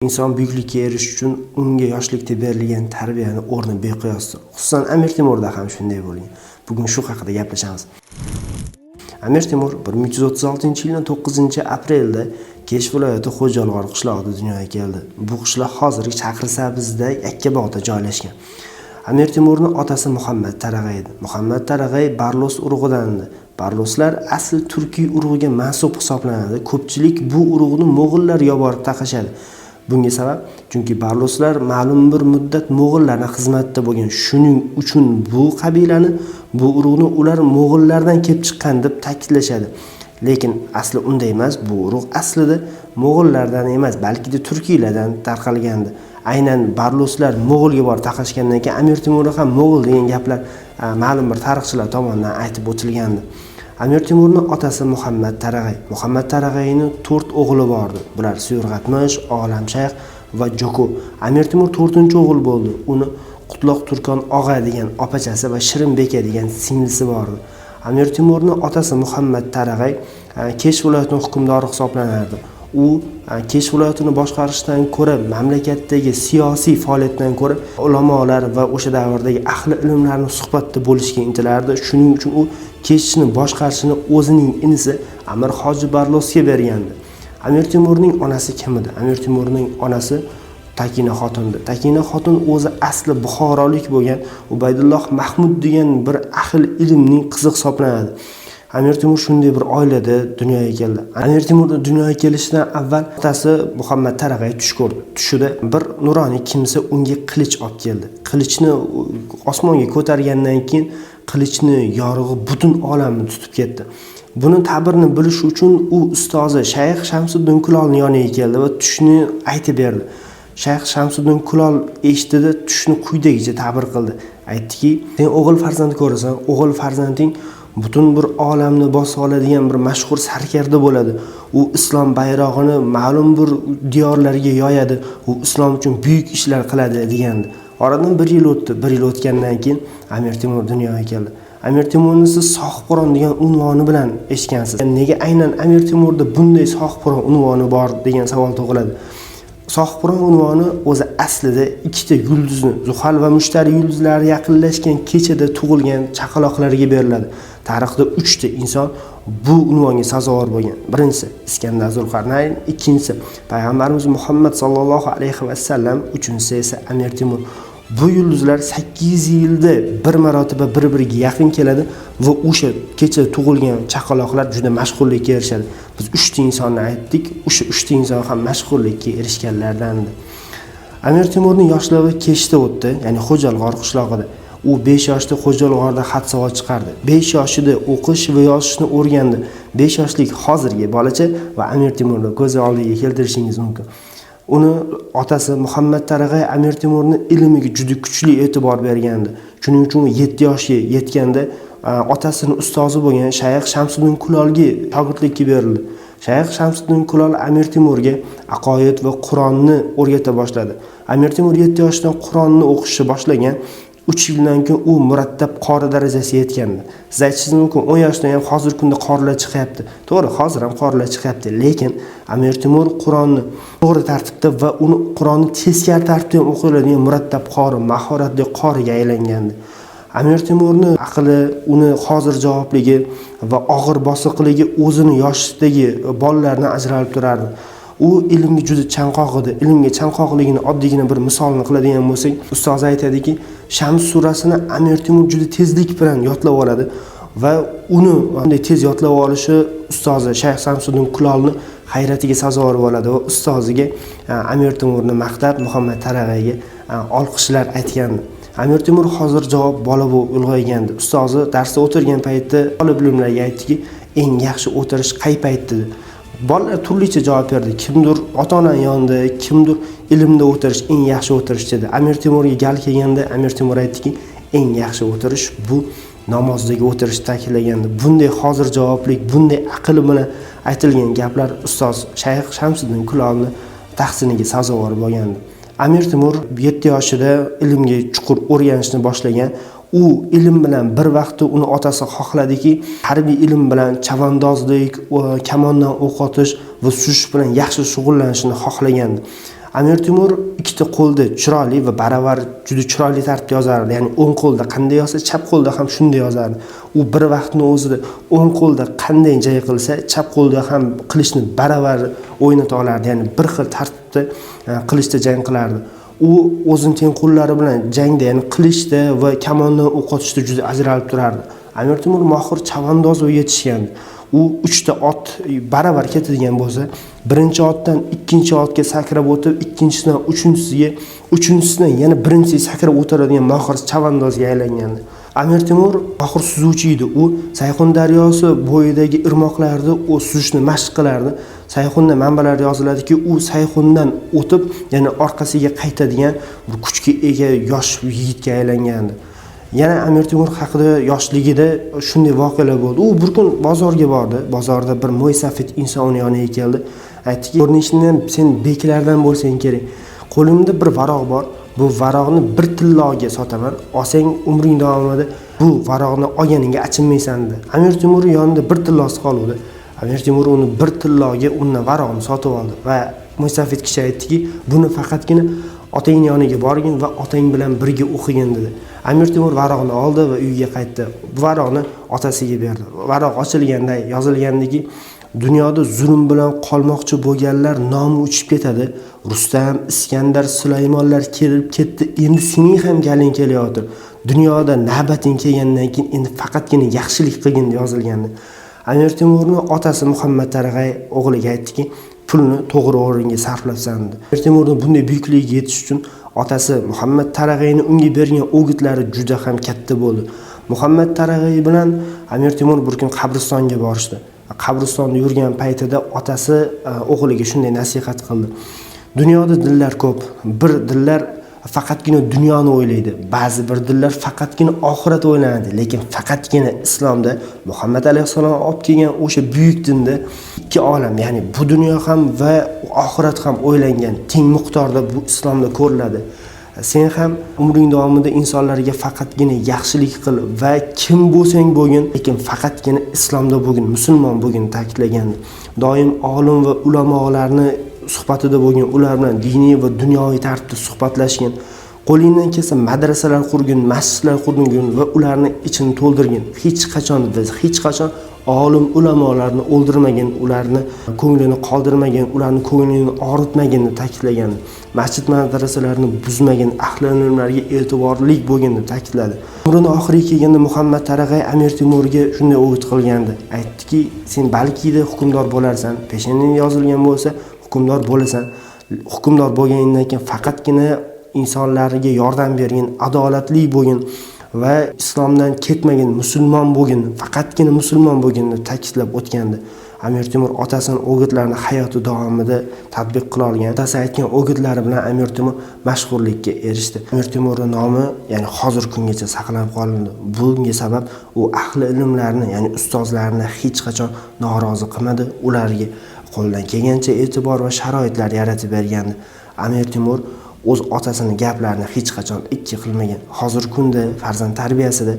Inson buyuklikka erishish uchun unga yoshlikda berilgan tarbiyani o'rni beqiyosdir. Xususan Amir Temurda ham shunday bo'lgan. Bugun shu haqida gaplashamiz. Amir Temur 1336-yilning 9-aprelda Kesh viloyati Xo'jalg'or qishlog'ida dunyoga keldi. Bu qishloq hozirgi Chaqrisabzda Yakkabog'da joylashgan. Amir Temurning otasi Muhammad Tarag'ay edi. Muhammad Tarag'ay Barlos urug'idan edi. Barloslar asl turkiy urug'iga mansub hisoblanadi. Ko'pchilik bu urug'ni mo'g'ullar yoborib taqashadi. Bunga sabab chunki Barloslar ma'lum bir muddat mo'g'ullarning xizmatida bo'lgan. Shuning uchun bu qabilani, bu urug'ni ular mo'g'ullardan kelib chiqqan deb ta'kidlashadi. Lekin asli unday emas. Bu urug' aslida mo'g'ullardan emas, balki de turkiylardan tarqalgandi. Aynan Barloslar mo'g'ulga borib taqashgandan keyin Amir Temur ham mo'g'ul degan gaplar ma'lum bir tarixchilar tomonidan aytib o'tilgandi. Amir Temurning otasi Muhammad Tarag'ay. Muhammad Tarag'ayning 4 o'g'li bordi. Bular Suyurg'atmish, Olamshayx va Joko. Amir Temur 4-o'g'il bo'ldi. Uni Qutlug' Turkon og'a degan opachasi va Shirinbeka degan singlisi bordi. Amir Temurning otasi Muhammad Tarag'ay Kesh viloyatining hukmdori hisoblanardi. U Kesh viloyatini boshqarishdan ko'ra mamlakatdagi siyosiy faoliyatdan ko'ra ulamolar va o'sha davrdagi ahli ilmlarning suhbatda bo'lishga intilardi. Shuning uchun u Keshni boshqarishini o'zining inisi Amir Hoji Barlosga bergandi. Amir Temurning onasi kim edi? Amir Temurning onasi Takina xotundi. Takina xotun o'zi asli Buxorolik bo'lgan Ubaydulloh Mahmud degan bir ahli ilmning qizi hisoblanadi. Amir Temur shunday bir oilada dunyoga keldi. Amir Temur dunyoga kelishidan avval otasi Muhammad Tarag'ay tush ko'rdi. Tushida bir nuroniy kimsa unga qilich olib keldi. Qilichni osmonga ko'targandan keyin qilichni yorug'i butun olamni tutib ketdi. Buni ta'birini bilish uchun u ustozi Shayx Shamsiddin Kulolning yoniga keldi va tushni aytib berdi. Shayx Shamsiddin Kulol eshitdi, tushni quyidagicha ta'bir qildi. Aytdiki, "Sen o'g'il farzand ko'rasan, o'g'il farzanding butun bir olamni bosib oladigan bir mashhur sarkarda bo'ladi. U islom bayrog'ini ma'lum bir diyorlarga yoyadi. U islom uchun buyuk ishlar qiladi" degandi. Oradan 1 yil o'tdi. 1 yil o'tgandan keyin Amir Temur dunyoga keldi. Amir Temurni siz Sohibqiron degan unvoni bilan eshitgansiz. Nega aynan Amir Temurda bunday Sohibqiron unvoni bor degan savol tug'iladi. Sohibqiron unvoni o'zi aslida ikkita yulduzni, Zuhal va Mushtari yulduzlari yaqinlashgan kechada tug'ilgan chaqaloqlarga beriladi. Tarixda 3 ta inson bu unvonga sazovor bo'lgan. Birinchisi Iskandar Zulqarnayn, ikkinchisi payg'ambarimiz Muhammad sallallohu alayhi va sallam, uchinchisi esa Amir Temur. Bu yulduzlar 8 yilda bir marotaba bir-biriga yaqin keladi va o'sha kecha tug'ilgan chaqaloqlar juda mashhurlikka erishadi. Biz 3 ta insonni aytdik, o'sha 3 ta inson ham mashhurlikka erishganlardan. Amir Temurning yoshligi Keshda o'tdi, ya'ni Xo'jalg'or qishlog'ida. U 5 yoshda Xo'jalg'orda xat savod chiqardi. 5 yoshida o'qish va yozishni o'rgandi. 5 yoshlik hozirgi bolacha va Amir Temurni ko'z oldiga keltirishingiz mumkin. Uni otasi Muhammad Tarag'ay Amir Temurning ilmiga juda kuchli e'tibor bergandi. Shuning uchun 7 yoshga yetganda otasining ustozi bo'lgan Shayx Shamsiddin Kulolga shogirdlikka berildi. Shayx Shamsiddin Kulol Amir Temurga aqoid va Qur'onni o'rgata boshladi. Amir Temur 7 yoshdan Qur'onni o'qishni boshlagan. 3 yildan keyin u murattab qori darajasiga yetgandi. Siz aytishingiz mumkin, 10 yoshdan ham hozir kunda qorilar chiqyapti. To'g'ri, hozir ham qorilar chiqyapti, lekin Amir Temur Qur'onni to'g'ri tartibda va uni Qur'onni teskari tartibda ham o'qiladigan murattab qori, mahoratli qoriga aylangandi. Amir Temurning aqli, uni hozir javobligi va og'ir bosiqligi o'zini yoshdagi bolalardan ajralib turardi. U ilmga juda chanqoq edi. Ilmga chanqoqligini oddiygina bir misolni qiladigan bo'lsak, ustoz aytadiki, Shams surasini Amir Temur juda tezlik bilan yodlab oladi va uni bunday tez yodlab olishi ustozi Shayx Shamsiddin Kulolni hayratiga sazovor bo'ladi va ustoziga Amir Temurni maqtab Muhammad Tarag'ayga olqishlar aytgandi. Amir Temur hozir javob bola bo'lib ulg'aygandi. Ustozi darsda o'tirgan paytda olib bilimlarga aytdiki, eng yaxshi o'tirish qay payt dedi. Bolalar turlicha javob berdi. Kimdir ota-onaning yonida, kimdir ilmda o'tirish eng yaxshi o'tirish dedi. Amir Temurga gal kelganda Amir Temur aytdiki, eng yaxshi o'tirish bu namozdagi o'tirish ta'kidlagandi. Bunday hozir javoblik, bunday aql bilan aytilgan gaplar ustoz Shayx Shamsiddin Kulolni tahsiniga sazovor bo'lgandi. Amir Temur 7 yoshida ilmga chuqur o'rganishni boshlagan. U ilm bilan bir vaqtda uni otasi xohladiki, harbiy ilm bilan chavandozlik, kamondan o'q otish va suzish bilan yaxshi shug'ullanishni xohlagandi. Amir Temur ikkita qo'lda chiroyli va baravar juda chiroyli tartibda yozardi. Ya'ni o'ng qo'lda qanday yozsa, chap qo'lda ham shunday yozardi. U bir vaqtning o'zida o'ng qo'lda qanday jang qilsa, chap qo'lda ham qilichni baravar o'ynata olardi. Ya'ni bir xil tartibda qilichda jang qilardi. U o'zining teng qo'llari bilan jangda, ya'ni qilichda va kamondan o'q otishda juda ajralib turardi. Amir Temur mohir chavandoz va yetishgandi. U 3 ta ot baravar ketadigan bo'lsa, birinchi otdan ikkinchi otga sakrab o'tib, ikkinchisidan uchinchisidan yana birinchisiga sakrab o'tiradigan mohir chavandozga aylangandi. Amir Temur mohir suzuvchi edi. U Sayxun daryosi bo'yidagi irmoqlarda suzishni mashq qilardi. Sayxunda manbalarda yoziladiki, u Sayxundan o'tib, yana orqasiga qaytadigan bir kuchga ega yosh yigitga aylangandi. Yana Amir Temur haqida yoshligida shunday voqealar bo'ldi. U bir kun bozorga bordi. Bozorda bir mo'ysafid inson uning yoniga keldi. Aytdiki, "Ko'rinishingdan sen beklardan bo'lsang kerak. Qo'limda bir varoq bor. Bu varoqni bir tilloga sotaman. Olsang umring davomida bu varoqni olganingga achinmaysan" dedi. Amir Temur yonida bir tillosi qoldi. Amir Temur uni bir tilloga undan varoqni sotib oldi va mo'ysafid kishi aytdiki, "Buni faqatgina otang yoniga borgin va otang bilan birga o'qigin" dedi. Amir Temur varoqni oldi va uyiga qaytdi. Bu varoqni otasiga berdi. Varoq ochilganda yozilgandiki, dunyoda zulm bilan qolmoqchi bo'lganlar nomi uchib ketadi. Rustam, Iskandar, Sulaymonlar kelib ketdi. Endi sening ham galing kelayotir. Dunyoda navbating kelgandan keyin endi faqatgina yaxshilik qilgin yozilgandi. Amir Temurning otasi Muhammad Tarag'ay o'g'liga aytdiki, "Pulni to'g'ri o'ringa sarflabsan" dedi. Amir Temurning bunday buyukligiga yetish uchun otasi Muhammad Tarag'ayning unga bergan o'gitlari juda ham katta bo'ldi. Muhammad Tarag'ay bilan Amir Temur bir kun qabristonga borishdi. Qabristonda yurgan paytida otasi o'g'liga shunday nasihat qildi. "Dunyoda dillar ko'p. Bir dillar faqatgina dunyoni o'ylaydi. Ba'zi bir dillar faqatgina oxirat o'ylaydi, lekin faqatgina islomda Muhammad alayhisalom olib kelgan o'sha buyuk dinda ikki olam, ya'ni bu dunyo ham va oxirat ham o'ylangan teng miqdorda bu islomda ko'riladi. Sen ham umring davomida insonlarga faqatgina yaxshilik qil va kim bo'lsang bo'lgin, lekin faqatgina islomda bo'lgin, musulmon bo'lgin" ta'kidlagan. Doim olim va ulamolarni suhbatida bo'lgan, ular bilan diniy va dunyoviy tartibda suhbatlashgan. Qo'lingdan kelsa madrasalar qurgin, masjidlar qurgin va ularni ichini to'ldirgin. Hech qachon olim ulamolarni o'ldirmagan, ularni ko'nglini qoldirmagan, ularni ko'nglini og'ritmagan deb ta'kidlagan. Masjid madrasalarni buzmagan, ahli ilmlarga e'tiborli bo'lgan deb ta'kidladi. Umrining oxiriga kelganda Muhammad Tarag'ay Amir Temurga shunday o'g'it qilgandi. Aytdiki, "Sen balkida hukmdor bo'larsan, peshanang yozilgan bo'lsa, hukmdor bo'lasan. Hukmdor bo'lganingdan keyin faqatgina insonlarga yordam bergin, adolatli bo'lgin va islomdan ketmagin, musulmon bo'lgin, faqatgina musulmon bo'lgin" deb ta'kidlab o'tgandi. Amir Temur otasining o'gitlarini hayoti davomida tatbiq qila olgan. Otasi aytgan o'gitlari bilan Amir Temur mashhurlikka erishdi. Amir Temurning nomi, ya'ni hozir kungacha saqlanib qolindi. Bunga sabab u ahli ilmlarni, ya'ni ustozlarni hech qachon norozi qilmadi, ularga qo'ldan kelgancha e'tibor va sharoitlar yaratib bergandi. Amir Temur o'z otasining gaplarini hech qachon ikki qilmagan. Hozir kunda farzand tarbiyasida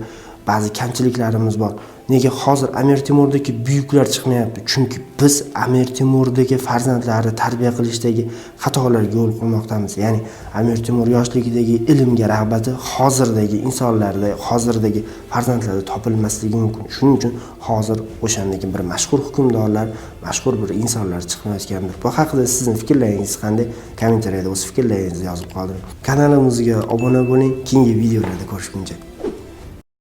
ba'zi kamchiliklarimiz bor. Nega hozir Amir Temurdagi buyuklar chiqmayapti? Chunki biz Amir Temurdagi farzandlarni tarbiya qilishdagi xatolarga yo'l qo'ymoqdamiz. Ya'ni Amir Temur yoshligidagi ilmga rag'bati hozirdagi insonlarda, hozirdagi farzandlarda topilmasligi mumkin. Shuning uchun hozir o'shandagi bir mashhur hukmdorlar, mashhur bir insonlar chiqmayotgandir. Bu haqida sizning fikrlaringiz qanday? Kommentariyada o'z fikrlaringizni yozib qoldiring. Kanalimizga obuna bo'ling. Keyingi videolarda ko'rishguncha